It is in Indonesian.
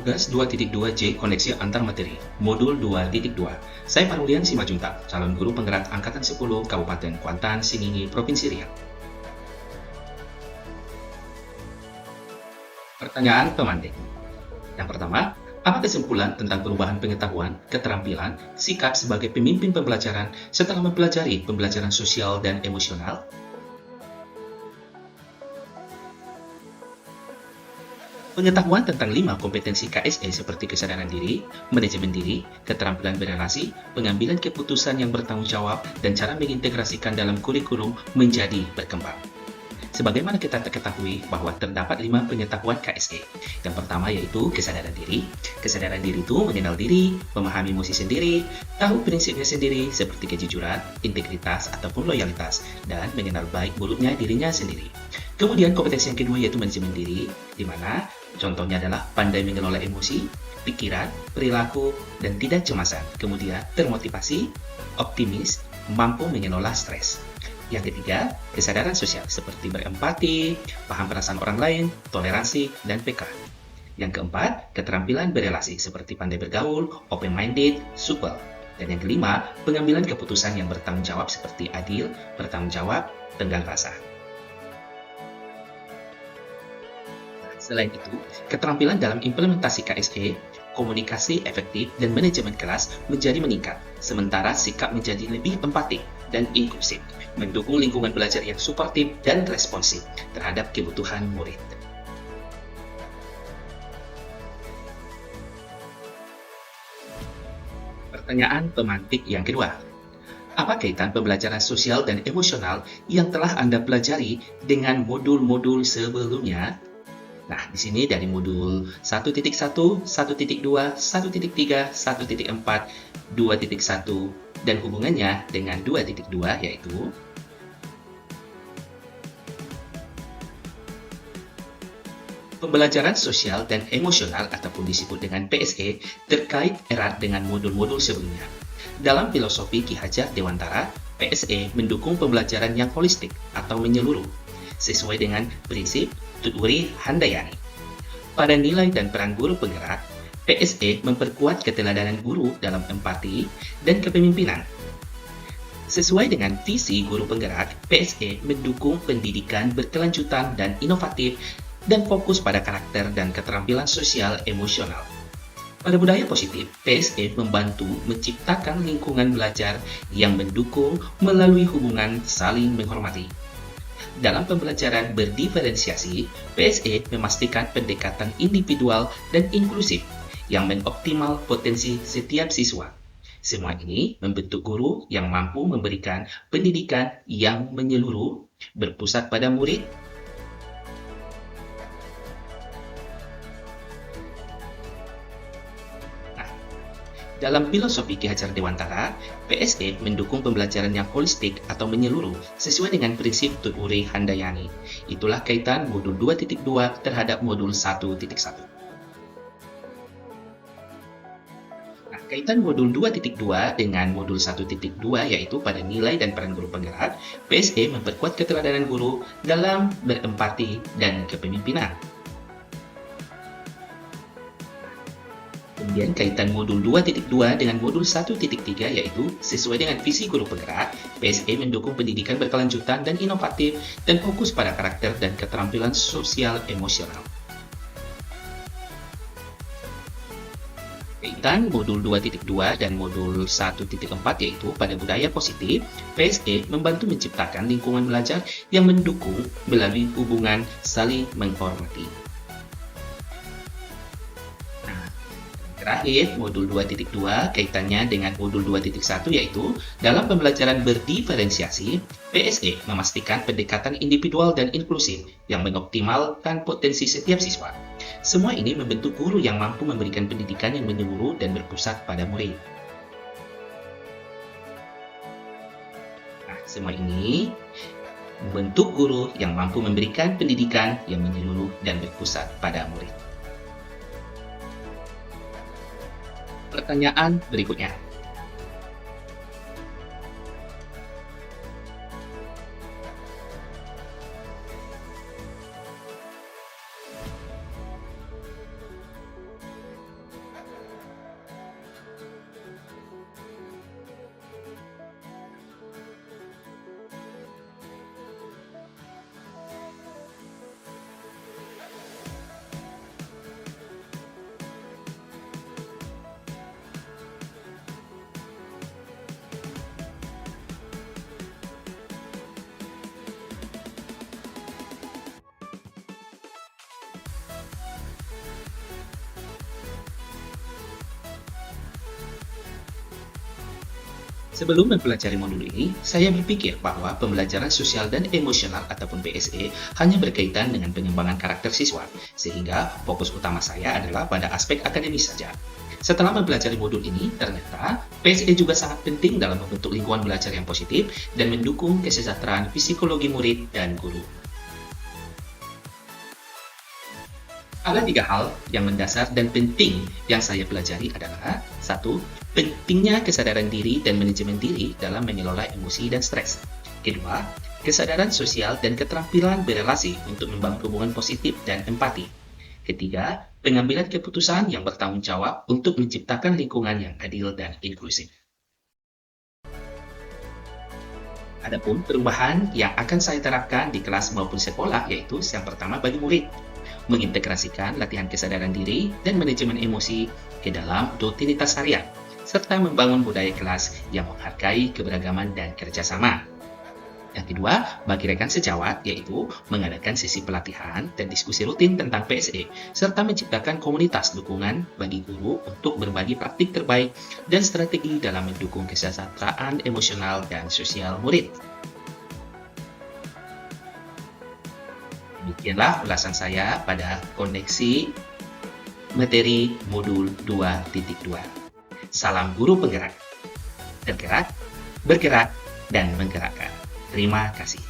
Tugas 2.2J Koneksi Antar Materi, Modul 2.2. Saya Parulian Simajuntak, calon guru penggerak Angkatan 10 Kabupaten Kuantan, Singingi, Provinsi Riau. Pertanyaan pemantik. Yang pertama, apa kesimpulan tentang perubahan pengetahuan, keterampilan, sikap sebagai pemimpin pembelajaran setelah mempelajari pembelajaran sosial dan emosional? Pengetahuan tentang 5 kompetensi KSE seperti kesadaran diri, manajemen diri, keterampilan berrelasi, pengambilan keputusan yang bertanggung jawab, dan cara mengintegrasikan dalam kurikulum menjadi berkembang. Sebagaimana kita ketahui bahwa terdapat 5 pengetahuan KSE. Yang pertama yaitu kesadaran diri. Kesadaran diri itu mengenal diri, memahami emosi sendiri, tahu prinsipnya sendiri seperti kejujuran, integritas, ataupun loyalitas, dan mengenal baik buruknya dirinya sendiri. Kemudian kompetensi yang kedua yaitu manajemen diri, di mana contohnya adalah pandai mengelola emosi, pikiran, perilaku, dan tidak cemasan. Kemudian termotivasi, optimis, mampu mengelola stres. Yang ketiga, kesadaran sosial seperti berempati, paham perasaan orang lain, toleransi, dan PK. Yang keempat, keterampilan berrelasi seperti pandai bergaul, open-minded, supel. Dan yang kelima, pengambilan keputusan yang bertanggung jawab seperti adil, bertanggung jawab, tenggang rasa. Selain itu, keterampilan dalam implementasi KSE, komunikasi efektif, dan manajemen kelas menjadi meningkat, sementara sikap menjadi lebih empatik dan inklusif, mendukung lingkungan belajar yang suportif dan responsif terhadap kebutuhan murid. Pertanyaan pemantik yang kedua. Apa kaitan pembelajaran sosial dan emosional yang telah Anda pelajari dengan modul-modul sebelumnya? Nah, di sini dari modul 1.1, 1.2, 1.3, 1.4, 2.1, dan hubungannya dengan 2.2 yaitu pembelajaran sosial dan emosional ataupun disebut dengan PSE terkait erat dengan modul-modul sebelumnya. Dalam filosofi Ki Hajar Dewantara, PSE mendukung pembelajaran yang holistik atau menyeluruh, sesuai dengan prinsip Tutwuri Handayani. Pada nilai dan peran guru penggerak, PSE memperkuat keteladanan guru dalam empati dan kepemimpinan. Sesuai dengan visi guru penggerak, PSE mendukung pendidikan berkelanjutan dan inovatif dan fokus pada karakter dan keterampilan sosial emosional. Pada budaya positif, PSE membantu menciptakan lingkungan belajar yang mendukung melalui hubungan saling menghormati. Dalam pembelajaran berdiferensiasi, PSE memastikan pendekatan individual dan inklusif yang mengoptimal potensi setiap siswa. Semua ini membentuk guru yang mampu memberikan pendidikan yang menyeluruh, berpusat pada murid, Dalam filosofi Ki Hajar Dewantara, PSE mendukung pembelajaran yang holistik atau menyeluruh sesuai dengan prinsip Tutwuri Handayani. Itulah kaitan modul 2.2 terhadap modul 1.1. Nah, kaitan modul 2.2 dengan modul 1.2 yaitu pada nilai dan peran guru penggerak, PSE memperkuat keteladanan guru dalam berempati dan kepemimpinan. Kemudian kaitan modul 2.2 dengan modul 1.3 yaitu sesuai dengan visi guru penggerak, PSE mendukung pendidikan berkelanjutan dan inovatif dan fokus pada karakter dan keterampilan sosial emosional. Kaitan modul 2.2 dan modul 1.4 yaitu pada budaya positif, PSE membantu menciptakan lingkungan belajar yang mendukung melalui hubungan saling menghormati. Terakhir, modul 2.2 kaitannya dengan modul 2.1 yaitu dalam pembelajaran berdiferensiasi, PSE memastikan pendekatan individual dan inklusif yang mengoptimalkan potensi setiap siswa. Semua ini membentuk guru yang mampu memberikan pendidikan yang menyeluruh dan berpusat pada murid. Nah, semua ini membentuk guru yang mampu memberikan pendidikan yang menyeluruh dan berpusat pada murid. Pertanyaan berikutnya. Sebelum mempelajari modul ini, saya berpikir bahwa pembelajaran sosial dan emosional ataupun PSE hanya berkaitan dengan pengembangan karakter siswa, sehingga fokus utama saya adalah pada aspek akademis saja. Setelah mempelajari modul ini, ternyata PSE juga sangat penting dalam membentuk lingkungan belajar yang positif dan mendukung kesejahteraan psikologi murid dan guru. Ada 3 hal yang mendasar dan penting yang saya pelajari adalah: 1. Pentingnya kesadaran diri dan manajemen diri dalam mengelola emosi dan stres. Kedua, kesadaran sosial dan keterampilan berelasi untuk membangun hubungan positif dan empati. Ketiga, pengambilan keputusan yang bertanggung jawab untuk menciptakan lingkungan yang adil dan inklusif. Adapun perubahan yang akan saya terapkan di kelas maupun sekolah yaitu yang pertama bagi murid, mengintegrasikan latihan kesadaran diri dan manajemen emosi ke dalam rutinitas harian, serta membangun budaya kelas yang menghargai keberagaman dan kerjasama. Yang kedua, bagi rekan sejawat, yaitu mengadakan sesi pelatihan dan diskusi rutin tentang PSE, serta menciptakan komunitas dukungan bagi guru untuk berbagi praktik terbaik dan strategi dalam mendukung kesejahteraan emosional dan sosial murid. Demikianlah ulasan saya pada koneksi materi modul 2.2. Salam guru penggerak. Tergerak, bergerak, dan menggerakkan. Terima kasih.